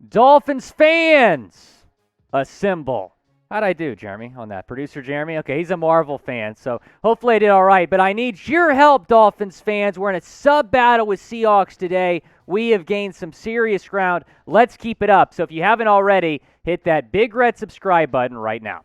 Dolphins fans, assemble. How'd I do, Jeremy, on that? Producer Jeremy? Okay, he's a Marvel fan, so hopefully I did all right. But I need your help, Dolphins fans. We're in a sub-battle with Seahawks today. We have gained some serious ground. Let's keep it up. So if you haven't already, hit that big red subscribe button right now.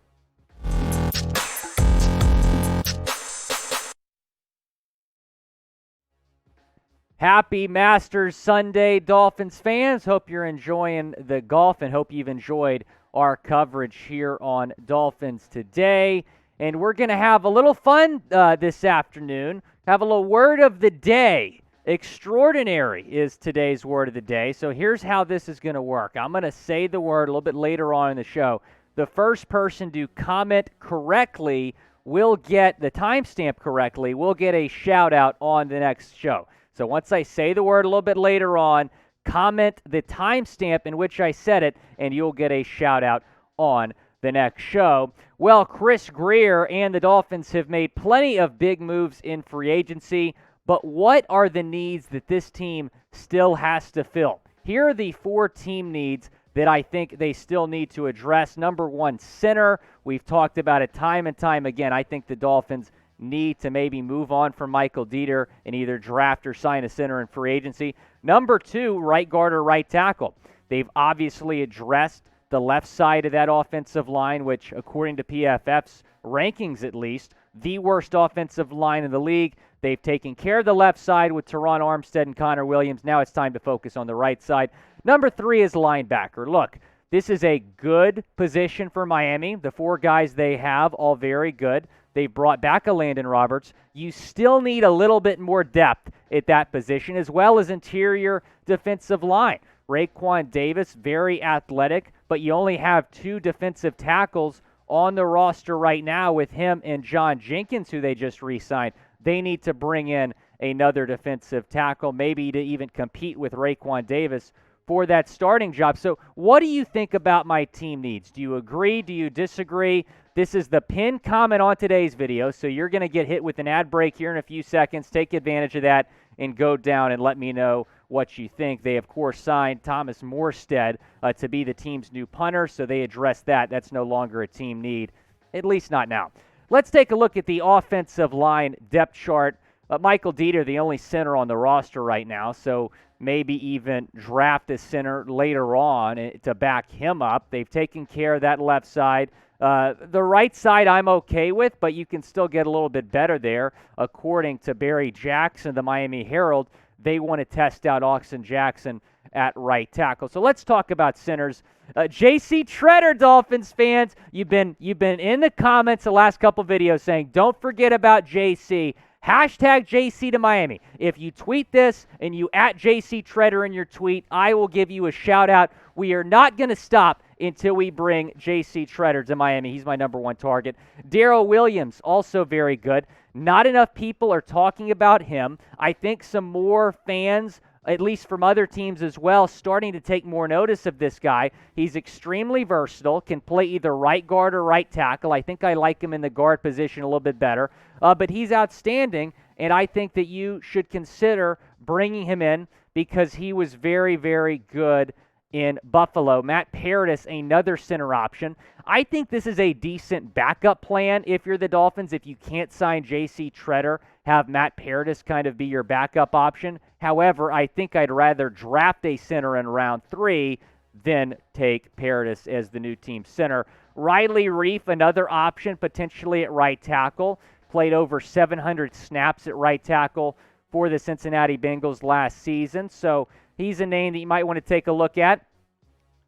Happy Masters Sunday, Dolphins fans. Hope you're enjoying the golf and hope you've enjoyed our coverage here on Dolphins Today. And we're going to have a little fun this afternoon. Have a little word of the day. Extraordinary is today's word of the day. So here's how this is going to work. I'm going to say the word a little bit later on in the show. The first person to comment correctly will get the timestamp correctly. We'll get a shout out on the next show. So once I say the word a little bit later on, comment the timestamp in which I said it, and you'll get a shout-out on the next show. Well, Chris Grier and the Dolphins have made plenty of big moves in free agency, but what are the needs that this team still has to fill? Here are the 4 team needs that I think they still need to address. Number 1, center. We've talked about it time and time again. I think the Dolphins need to maybe move on from Michael Dieter and either draft or sign a center in free agency. Number 2, right guard or right tackle. They've obviously addressed the left side of that offensive line, which according to PFF's rankings at least, the worst offensive line in the league. They've taken care of the left side with Teron Armstead and Connor Williams. Now it's time to focus on the right side. Number 3 is linebacker. Look, this is a good position for Miami. The 4 guys they have, all very good. They brought back Elandon Roberts. You still need a little bit more depth at that position, as well as interior defensive line. Raekwon Davis, very athletic, but you only have 2 defensive tackles on the roster right now with him and John Jenkins, who they just re-signed. They need to bring in another defensive tackle, maybe to even compete with Raekwon Davis for that starting job. So what do you think about my team needs? Do you agree? Do you disagree? This is the pinned comment on today's video, so you're going to get hit with an ad break here in a few seconds. Take advantage of that and go down and let me know what you think. They, of course, signed Thomas Morstead to be the team's new punter, so they addressed that. That's no longer a team need, at least not now. Let's take a look at the offensive line depth chart. Michael Dieter, the only center on the roster right now, so maybe even draft a center later on to back him up. They've taken care of that left side. The right side I'm okay with, but you can still get a little bit better there. According to Barry Jackson, the Miami Herald, they want to test out Austin Jackson at right tackle. So let's talk about centers. J.C. Tretter, Dolphins fans, you've been in the comments the last couple videos saying, don't forget about J.C., Hashtag JC to Miami. If you tweet this and you at JC Tretter in your tweet, I will give you a shout out. We are not going to stop until we bring JC Tretter to Miami. He's my number 1 target. Daryl Williams, also very good. Not enough people are talking about him. I think some more fans, at least from other teams as well, starting to take more notice of this guy. He's extremely versatile, can play either right guard or right tackle. I think I like him in the guard position a little bit better. But he's outstanding, and I think that you should consider bringing him in because he was very, very good in Buffalo. Matt Paradis, another center option. I think this is a decent backup plan if you're the Dolphins. If you can't sign J.C. Tretter, have Matt Paradis kind of be your backup option. However, I think I'd rather draft a center in round 3 than take Paradis as the new team center. Riley Reef, another option potentially at right tackle. Played over 700 snaps at right tackle for the Cincinnati Bengals last season. So he's a name that you might want to take a look at.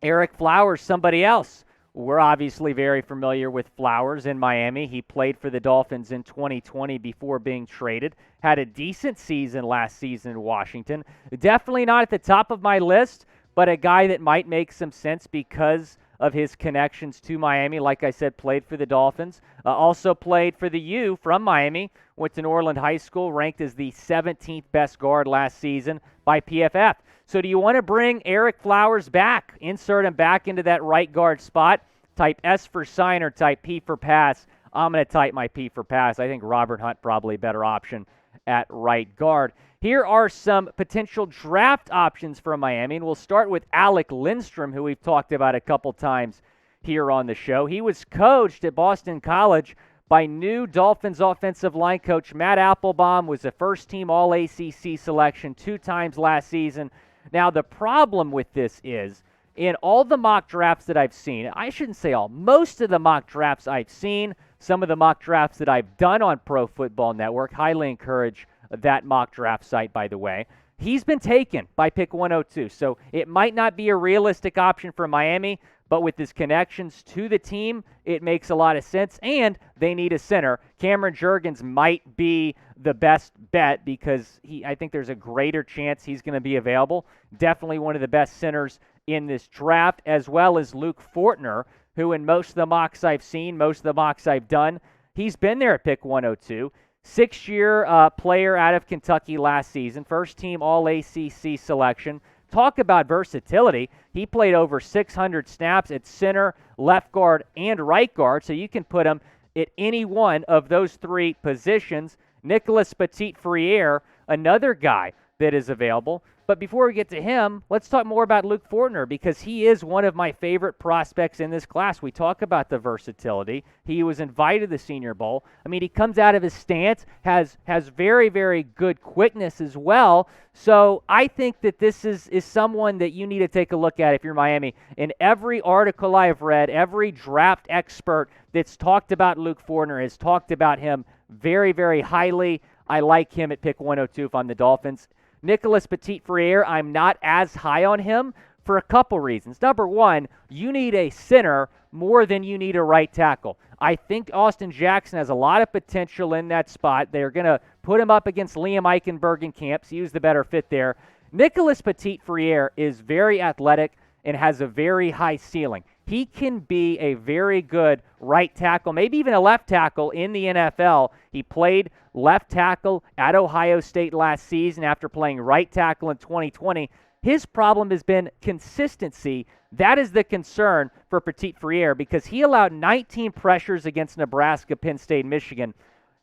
Eric Flowers, somebody else. We're obviously very familiar with Flowers in Miami. He played for the Dolphins in 2020 before being traded. Had a decent season last season in Washington. Definitely not at the top of my list, but a guy that might make some sense because of his connections to Miami. Like I said, played for the Dolphins. Also played for the U from Miami. Went to Norland High School, ranked as the 17th best guard last season by PFF. So do you want to bring Eric Flowers back? Insert him back into that right guard spot. Type S for sign or type P for pass. I'm going to type my P for pass. I think Robert Hunt probably a better option at right guard. Here are some potential draft options for Miami, and we'll start with Alec Lindstrom, who we've talked about a couple times here on the show. He was coached at Boston College by new Dolphins offensive line coach Matt Applebaum, was a first-team All-ACC selection 2 times last season. Now, the problem with this is, in all the mock drafts that I've seen, I shouldn't say all, most of the mock drafts I've seen, some of the mock drafts that I've done on Pro Football Network, highly encourage that mock draft site, by the way, he's been taken by pick 102. So it might not be a realistic option for Miami, but with his connections to the team, it makes a lot of sense, and they need a center. Cameron Jurgens might be the best bet because I think there's a greater chance he's going to be available. Definitely one of the best centers in this draft, as well as Luke Fortner, who in most of the mocks I've seen, most of the mocks I've done, he's been there at pick 102. 6-year player out of Kentucky last season, first-team All-ACC selection. Talk about versatility. He played over 600 snaps at center, left guard, and right guard, so you can put him at any one of those 3 positions. Nicholas Petit-Frere, another guy that is available. But before we get to him, let's talk more about Luke Fortner because he is one of my favorite prospects in this class. We talk about the versatility. He was invited to the Senior Bowl. I mean, he comes out of his stance, has very, very good quickness as well. So I think that this is someone that you need to take a look at if you're Miami. In every article I've read, every draft expert that's talked about Luke Fortner has talked about him very, very highly. I like him at pick 102 if I'm the Dolphins. Nicholas Petit-Frere, I'm not as high on him for a couple reasons. Number one, you need a center more than you need a right tackle. I think Austin Jackson has a lot of potential in that spot. They're going to put him up against Liam Eichenberg in camp, so he was the better fit there. Nicholas Petit-Frere is very athletic and has a very high ceiling. He can be a very good right tackle, maybe even a left tackle in the NFL. He played left tackle at Ohio State last season after playing right tackle in 2020. His problem has been consistency. That is the concern for Petit-Frere because he allowed 19 pressures against Nebraska, Penn State, Michigan,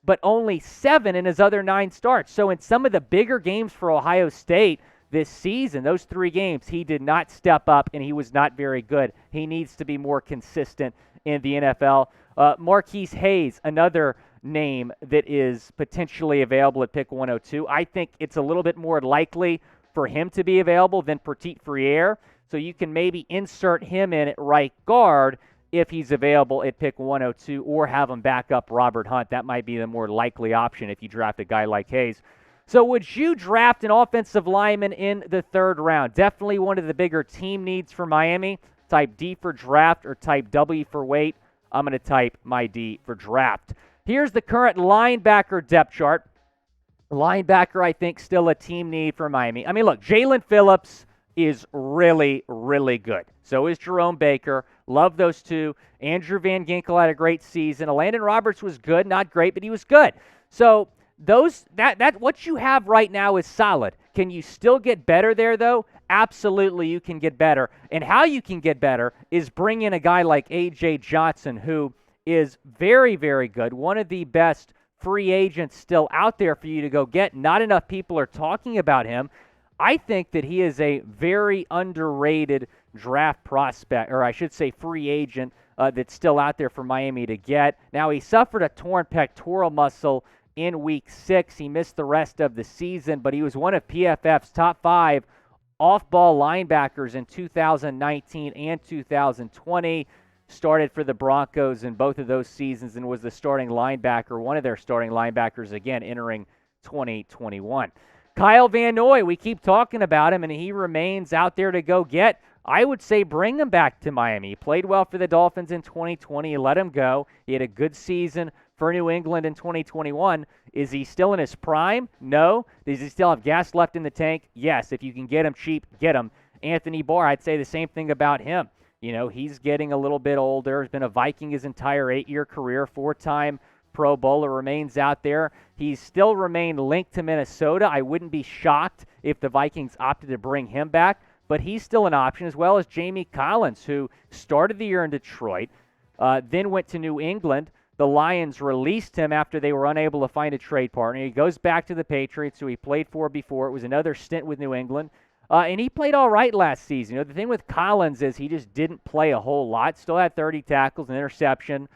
but only 7 in his other 9 starts. So in some of the bigger games for Ohio State this season, those 3 games, he did not step up and he was not very good. He needs to be more consistent in the NFL. Marquise Hayes, another name that is potentially available at pick 102. I think it's a little bit more likely for him to be available than Petit-Frere, so you can maybe insert him in at right guard if he's available at pick 102 or have him back up Robert Hunt. That might be the more likely option if you draft a guy like Hayes. So would you draft an offensive lineman in the 3rd round? Definitely one of the bigger team needs for Miami. Type D for draft or type W for wait. I'm going to type my D for draft. Here's the current linebacker depth chart. Linebacker, I think, still a team need for Miami. I mean, look, Jalen Phillips is really, really good. So is Jerome Baker. Love those 2. Andrew Van Ginkel had a great season. Elandon Roberts was good, not great, but he was good. So that what you have right now is solid. Can you still get better there, though? Absolutely, you can get better. And how you can get better is bring in a guy like A.J. Johnson, who is very, very good. One of the best free agents still out there for you to go get. Not enough people are talking about him. I think that he is a very underrated draft prospect, or I should say free agent that's still out there for Miami to get. Now, he suffered a torn pectoral muscle in Week 6. He missed the rest of the season, but he was one of PFF's top 5 off-ball linebackers in 2019 and 2020. Started for the Broncos in both of those seasons and was the starting linebacker, one of their starting linebackers again entering 2021. Kyle Van Noy, we keep talking about him, and he remains out there to go get. I would say bring him back to Miami. He played well for the Dolphins in 2020. You let him go. He had a good season for New England in 2021. Is he still in his prime? No. Does he still have gas left in the tank? Yes. If you can get him cheap, get him. Anthony Barr, I'd say the same thing about him. You know, he's getting a little bit older. He's been a Viking his entire 8-year career, 4-time Pro Bowler, remains out there. He's still remained linked to Minnesota. I wouldn't be shocked if the Vikings opted to bring him back, but he's still an option, as well as Jamie Collins, who started the year in Detroit, then went to New England, the Lions released him after they were unable to find a trade partner. He goes back to the Patriots, who he played for before. It was another stint with New England. And he played all right last season. The thing with Collins is he just didn't play a whole lot. Still had 30 tackles, an interception,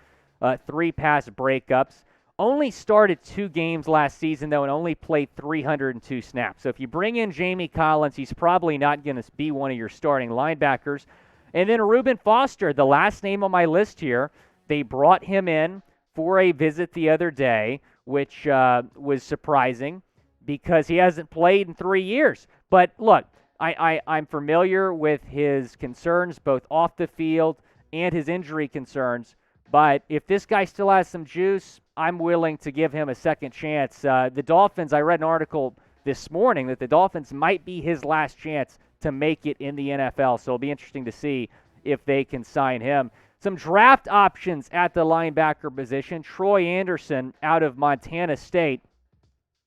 3 pass breakups. Only started 2 games last season, though, and only played 302 snaps. So if you bring in Jamie Collins, he's probably not going to be one of your starting linebackers. And then Reuben Foster, the last name on my list here, they brought him in for a visit the other day, which was surprising because he hasn't played in 3 years. But look, I'm familiar with his concerns, both off the field and his injury concerns. But if this guy still has some juice, I'm willing to give him a second chance. The Dolphins, I read an article this morning that the Dolphins might be his last chance to make it in the NFL. So it'll be interesting to see if they can sign him. Some draft options at the linebacker position. Troy Andersen out of Montana State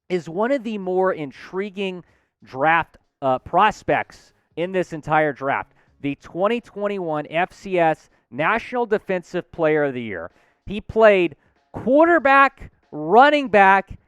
is one of the more intriguing draft prospects in this entire draft. The 2021 FCS National Defensive Player of the Year. He played quarterback, running back,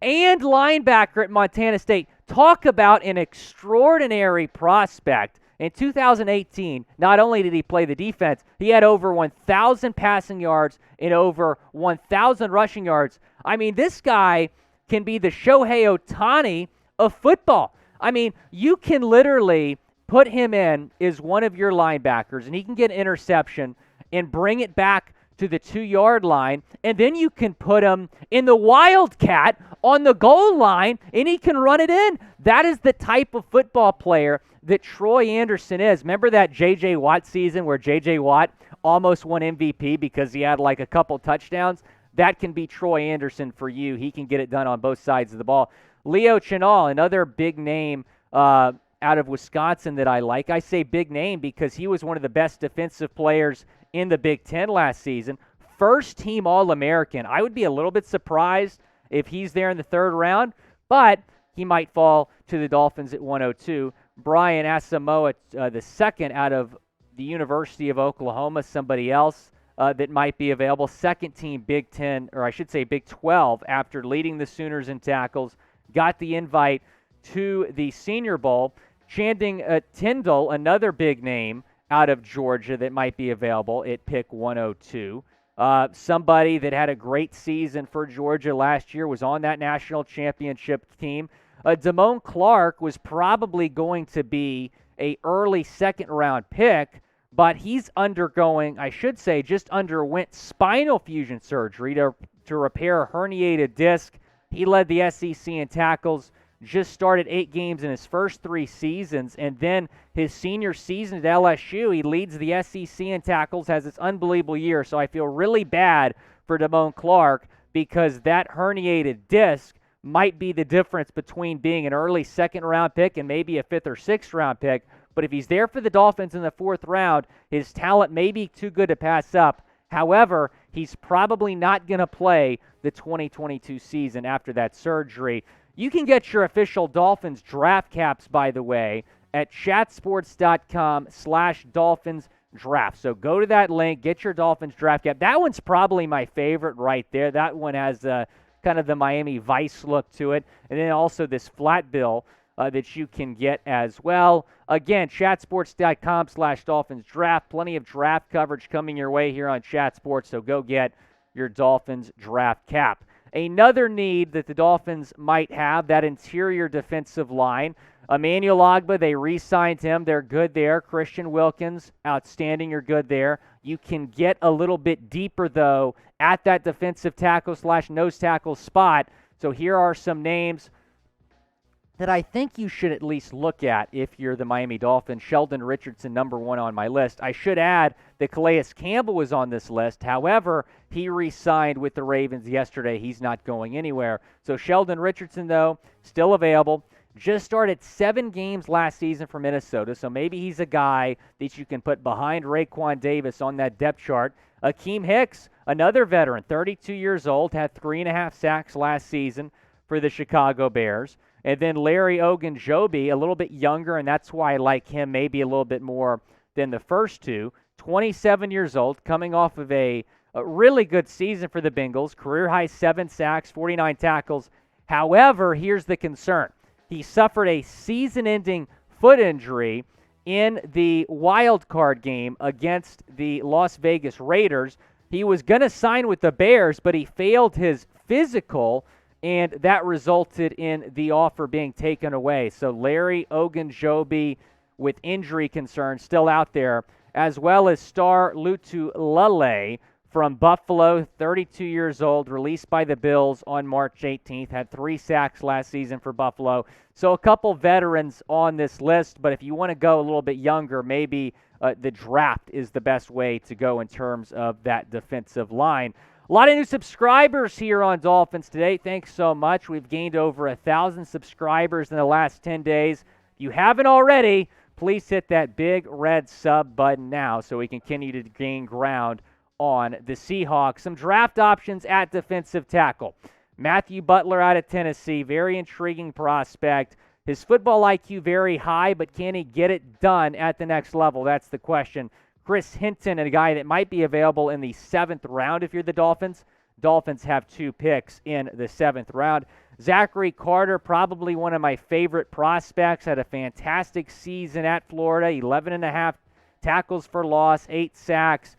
and linebacker at Montana State. Talk about an extraordinary prospect. In 2018, not only did he play the defense, he had over 1,000 passing yards and over 1,000 rushing yards. I mean, this guy can be the Shohei Ohtani of football. I mean, you can literally put him in as one of your linebackers, and he can get an interception and bring it back to the 2-yard line, and then you can put him in the Wildcat on the goal line, and he can run it in. That is the type of football player that Troy Andersen is. Remember that J.J. Watt season where J.J. Watt almost won MVP because he had like a couple touchdowns? That can be Troy Andersen for you. He can get it done on both sides of the ball. Leo Chenal, another big name out of Wisconsin that I like. I say big name because he was one of the best defensive players in the Big Ten last season. First-team All-American. I would be a little bit surprised if he's there in the 3rd round, but he might fall to the Dolphins at 102. Brian Asamoah, the second out of the University of Oklahoma, somebody else that might be available. Second-team Big Ten, or I should say Big 12, after leading the Sooners in tackles. Got the invite to the Senior Bowl. Channing Tindall, another big name out of Georgia that might be available at pick 102. Somebody that had a great season for Georgia last year, was on that national championship team. Damone Clark was probably going to be a early 2nd-round pick, but he's undergoing, I should say, just underwent spinal fusion surgery to repair a herniated disc. He led the SEC in tackles, just started 8 games in his first 3 seasons, and then his senior season at LSU, he leads the SEC in tackles, has this unbelievable year. So I feel really bad for Damone Clark because that herniated disc might be the difference between being an early 2nd-round pick and maybe a 5th or 6th-round pick. But if he's there for the Dolphins in the 4th round, his talent may be too good to pass up. However, he's probably not going to play the 2022 season after that surgery. You can get your official Dolphins draft caps, by the way, at chatsports.com/Dolphins draft. So go to that link, get your Dolphins draft cap. That one's probably my favorite right there. That one has kind of the Miami Vice look to it. And then also this flat bill that you can get as well. Again, chatsports.com/Dolphins draft. Plenty of draft coverage coming your way here on Chat Sports, so go get your Dolphins draft cap. Another need that the Dolphins might have, that interior defensive line. Emmanuel Ogbah, they re-signed him. They're good there. Christian Wilkins, outstanding. You're good there. You can get a little bit deeper, though, at that defensive tackle/nose tackle spot. So here are some names that I think you should at least look at if you're the Miami Dolphins. Sheldon Richardson, number 1 on my list. I should add that Calais Campbell was on this list. However, he re-signed with the Ravens yesterday. He's not going anywhere. So Sheldon Richardson, though, still available. Just started 7 games last season for Minnesota, so maybe he's a guy that you can put behind Raekwon Davis on that depth chart. Akeem Hicks, another veteran, 32 years old, had 3.5 sacks last season for the Chicago Bears. And then Larry Ogunjobi, a little bit younger, and that's why I like him maybe a little bit more than the first 2. 27 years old, coming off of a A really good season for the Bengals, career-high 7 sacks, 49 tackles. However, here's the concern. He suffered a season-ending foot injury in the wild card game against the Las Vegas Raiders. He was going to sign with the Bears, but he failed his physical, and that resulted in the offer being taken away. So Larry Ogunjobi, with injury concerns, still out there, as well as star Lutulele from Buffalo, 32 years old, released by the Bills on March 18th, had 3 sacks last season for Buffalo. So a couple veterans on this list, but if you want to go a little bit younger, maybe the draft is the best way to go in terms of that defensive line. A lot of new subscribers here on Dolphins Today. Thanks so much. We've gained over 1,000 subscribers in the last 10 days. If you haven't already, please hit that big red sub button now so we can continue to gain ground on the Seahawks. Some draft options at defensive tackle. Matthew Butler out of Tennessee, very intriguing prospect. His football IQ very high, but can he get it done at the next level? That's the question. Chris Hinton, a guy that might be available in the 7th round if you're the Dolphins. Dolphins have 2 picks in the 7th round. Zachary Carter, probably one of my favorite prospects, had a fantastic season at Florida, 11.5 tackles for loss, 8 sacks.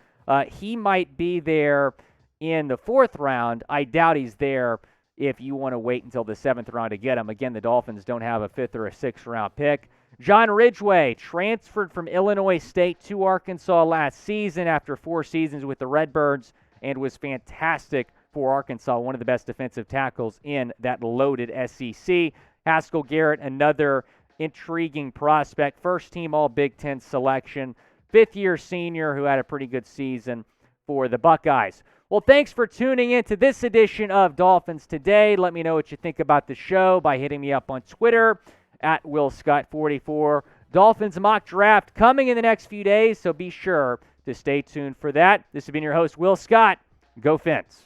He might be there in the 4th round. I doubt he's there if you want to wait until the 7th round to get him. Again, the Dolphins don't have a 5th or a 6th round pick. John Ridgeway transferred from Illinois State to Arkansas last season after 4 seasons with the Redbirds and was fantastic for Arkansas, one of the best defensive tackles in that loaded SEC. Haskell Garrett, another intriguing prospect, first-team All-Big Ten selection, 5th-year senior who had a pretty good season for the Buckeyes. Well, thanks for tuning in to this edition of Dolphins Today. Let me know what you think about the show by hitting me up on Twitter at WillScott44. Dolphins mock draft coming in the next few days, so be sure to stay tuned for that. This has been your host, Will Scott. Go Fins.